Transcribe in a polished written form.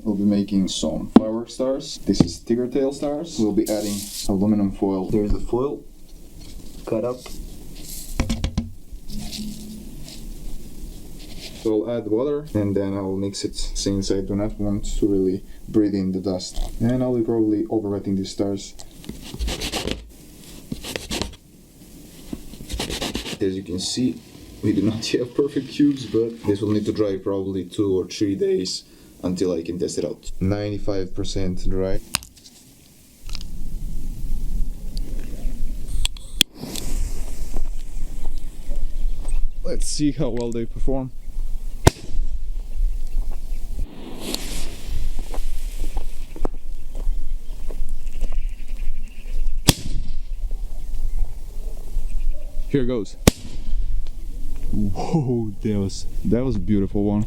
we'll be making some firework stars. This is tiger tail stars. We'll be adding aluminum foil. There's the foil cut up. So I'll add water and then I'll mix it since I do not want to really breathe in the dust. And I'll be probably overwetting these stars. As you can see, we do not have perfect cubes, but this will need to dry probably 2 or 3 days until I can test it out. 95% dry. Let's see how well they perform. Here goes. Whoa, that was a beautiful one.